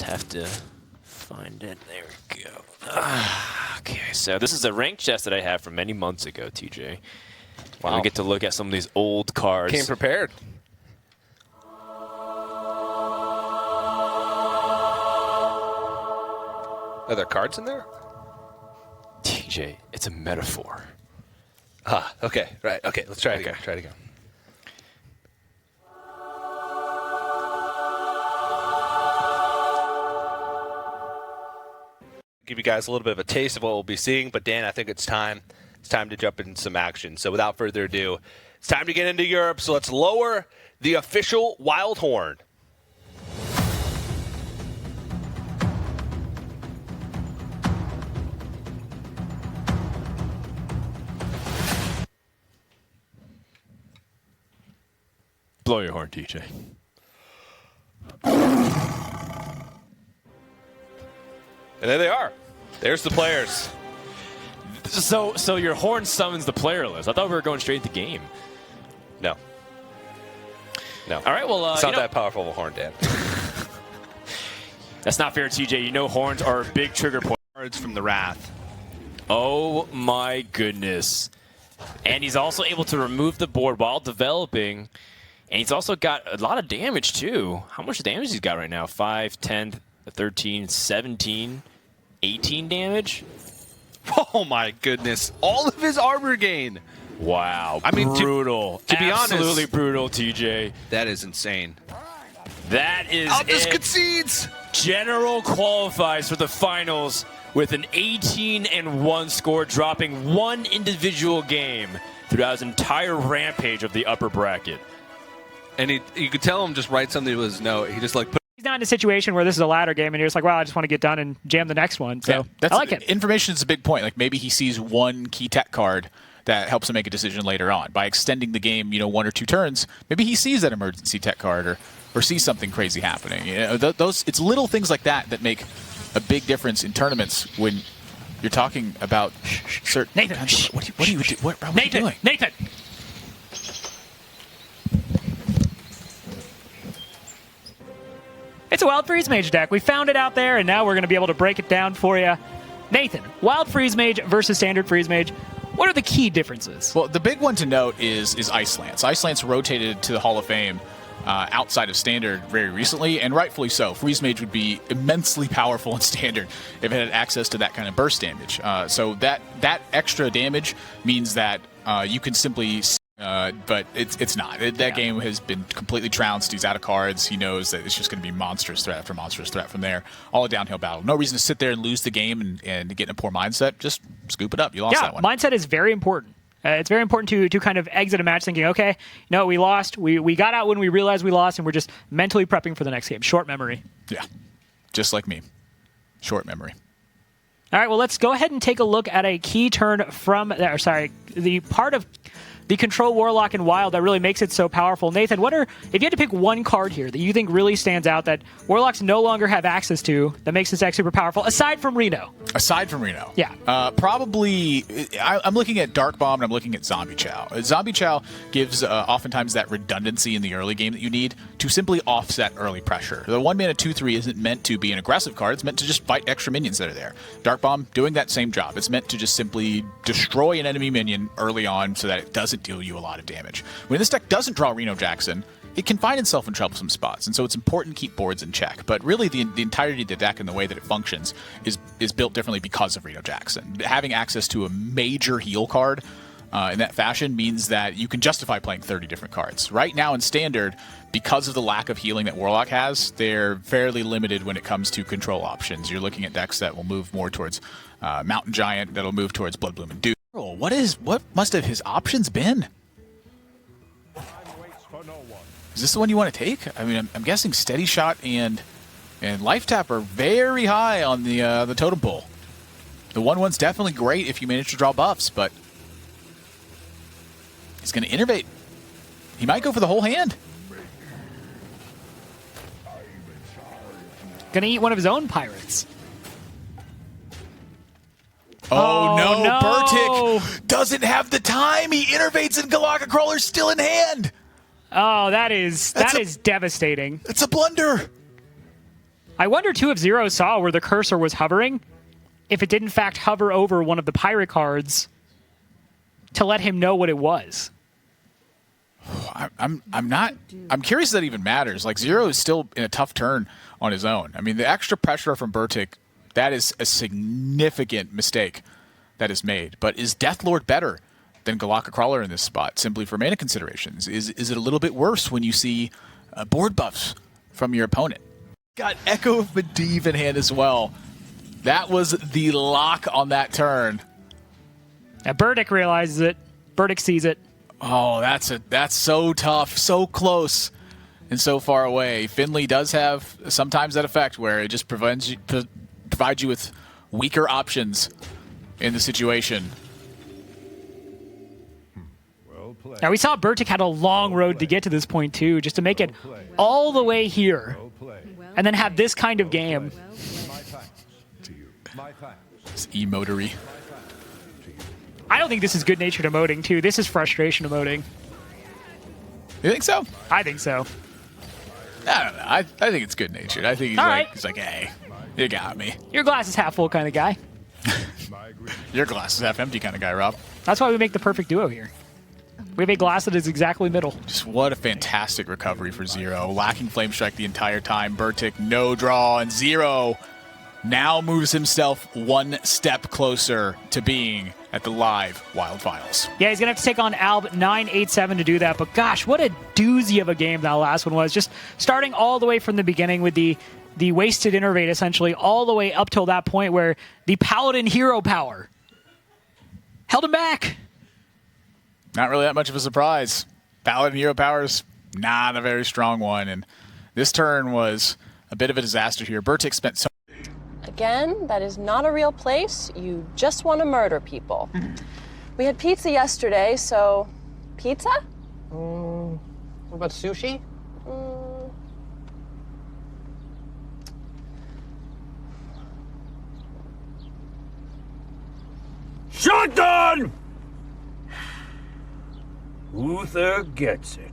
just have to find it. There we go. Okay, so this is a ranked chest that I have from many months ago, TJ. Wow. We get to look at some of these old cards. Came prepared. Are there cards in there? TJ, it's a metaphor. Ah, okay, right. Okay, let's try it again. Try it again. Give you guys a little bit of a taste of what we'll be seeing, but Dan, I think it's time. It's time to jump into some action. So without further ado, it's time to get into Europe. So let's lower the official wild horn. Blow your horn, TJ. And there they are. There's the players. So your horn summons the player list. I thought we were going straight to the game. No. No. All right, well, it's not that powerful of a horn, Dan. That's not fair, TJ. You know horns are a big trigger point. Cards from the Wrath. Oh, my goodness. And he's also able to remove the board while developing. And he's also got a lot of damage, too. How much damage he's got right now? 5, 10, 13, 17, 18 damage? Oh, my goodness. All of his armor gain. Wow. I mean, brutal. To be honest. Absolutely brutal, TJ. That is insane. That is Aldous it. concedes. General qualifies for the finals with an 18-1 score, dropping one individual game throughout his entire rampage of the upper bracket. And you could tell him just write something to his note. He just like put. He's not in a situation where this is a ladder game and you're just like, well, I just want to get done and jam the next one. So yeah, I like it. Information is a big point. Like maybe he sees one key tech card that helps him make a decision later on. By extending the game, 1 or 2 turns, maybe he sees that emergency tech card or sees something crazy happening. It's little things like that make a big difference in tournaments when you're talking about certain. Nathan, what are you doing? Nathan. It's a Wild Freeze Mage deck. We found it out there, and now we're going to be able to break it down for you. Nathan, Wild Freeze Mage versus Standard Freeze Mage. What are the key differences? Well, the big one to note is Ice Lance. Ice Lance rotated to the Hall of Fame outside of Standard very recently, and rightfully so. Freeze Mage would be immensely powerful in Standard if it had access to that kind of burst damage. So that extra damage means that you can simply... but it's not. That game has been completely trounced. He's out of cards. He knows that it's just going to be monstrous threat after monstrous threat from there. All a downhill battle. No reason to sit there and lose the game and get in a poor mindset. Just scoop it up. You lost that one. Mindset is very important. It's very important to kind of exit a match thinking, okay, no, we lost. We got out when we realized we lost, and we're just mentally prepping for the next game. Short memory. Yeah, just like me. Short memory. All right, well, let's go ahead and take a look at a key turn from the part of the Control Warlock and Wild that really makes it so powerful. Nathan, if you had to pick one card here that you think really stands out that Warlocks no longer have access to that makes this deck super powerful, aside from Reno? Aside from Reno? Yeah. Probably, I'm looking at Dark Bomb and I'm looking at Zombie Chow. Zombie Chow gives oftentimes that redundancy in the early game that you need to simply offset early pressure. The 1-mana 2/3 isn't meant to be an aggressive card. It's meant to just fight extra minions that are there. Dark Bomb doing that same job. It's meant to just simply destroy an enemy minion early on so that it doesn't deal you a lot of damage. When this deck doesn't draw Reno Jackson, it can find itself in troublesome spots, and so it's important to keep boards in check. But really, the entirety of the deck and the way that it functions is built differently because of Reno Jackson. Having access to a major heal card in that fashion means that you can justify playing 30 different cards. Right now in Standard, because of the lack of healing that Warlock has, they're fairly limited when it comes to control options. You're looking at decks that will move more towards Mountain Giant, that'll move towards Blood Bloom and Dew. What must have his options been? Is this the one you want to take? I mean, I'm guessing Steady Shot and Life Tap are very high on the totem pole. The 1/1's definitely great if you manage to draw buffs, but he's going to innervate. He might go for the whole hand. Going to eat one of his own pirates. Oh no, no. Bertic doesn't have the time. He innervates and Galactic Crawler's still in hand. Oh, that is devastating. It's a blunder. I wonder, too, if Zero saw where the cursor was hovering, if it did, in fact, hover over one of the pirate cards to let him know what it was. I'm curious if that even matters. Like, Zero is still in a tough turn on his own. I mean, the extra pressure from Bertik, that is a significant mistake that is made. But is Deathlord better than Galaka Crawler in this spot, simply for mana considerations? Is it a little bit worse when you see board buffs from your opponent? Got Echo of Medivh in hand as well. That was the lock on that turn. Now, Burdick realizes it. Burdick sees it. Oh, that's so tough, so close, and so far away. Finley does have sometimes that effect where it just provides you with weaker options in the situation. Now, we saw Burtik had a long road to get to this point, too, just to make it all the way here, and then have this kind of game. It's emotery. I don't think this is good-natured emoting, too. This is frustration emoting. You think so? I think so. I don't know. I think it's good-natured. I think he's like, hey, you got me. Your glass is half full kind of guy. Your glass is half empty kind of guy, Rob. That's why we make the perfect duo here. We have a glass that is exactly middle. Just what a fantastic recovery for Zero. Lacking Flame Strike the entire time. Bertik, no draw, and Zero now moves himself one step closer to being at the live Wild Finals. Yeah, he's going to have to take on Alb 987 to do that, but gosh, what a doozy of a game that last one was. Just starting all the way from the beginning with the wasted innervate, essentially, all the way up till that point where the Paladin hero power held him back. Not really that much of a surprise. Paladin hero power's not a very strong one, and this turn was a bit of a disaster here. Bertik spent so Again, that is not a real place. You just want to murder people. We had pizza yesterday, so pizza? What about sushi? Shotgun! Uther gets it.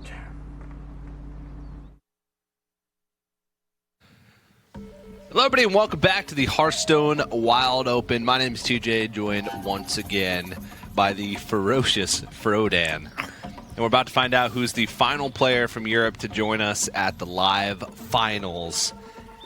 Hello, everybody, and welcome back to the Hearthstone Wild Open. My name is TJ, joined once again by the ferocious Frodan. And we're about to find out who's the final player from Europe to join us at the live finals.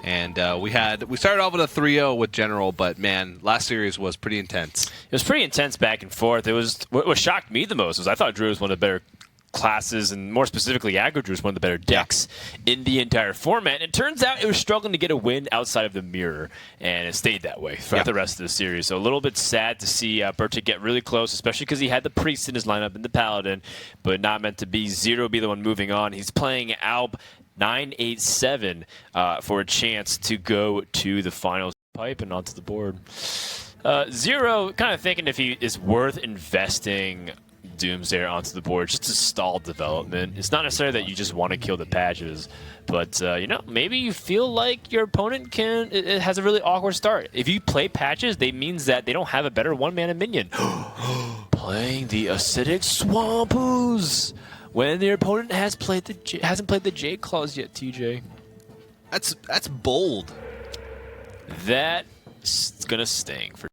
And we started off with a 3-0 with General, but man, last series was pretty intense. It was pretty intense back and forth. It was what shocked me the most was I thought Drew was one of the better classes, and more specifically, Aggro Drew was one of the better decks in the entire format. And it turns out it was struggling to get a win outside of the mirror, and it stayed that way throughout the rest of the series. So a little bit sad to see Bertik get really close, especially because he had the Priest in his lineup and the Paladin, but not meant to be. Zero be the one moving on. He's playing Alb 987 for a chance to go to the finals. Pipe and onto the board. Zero kind of thinking if he is worth investing Doomsday onto the board just to stall development. It's not necessarily that you just want to kill the patches, but maybe you feel like your opponent it has a really awkward start. If you play patches, that means that they don't have a better one-mana minion. Playing the Acidic Swamp Ooze when their opponent hasn't played the Jade Claws yet, TJ. That's bold. That's gonna sting for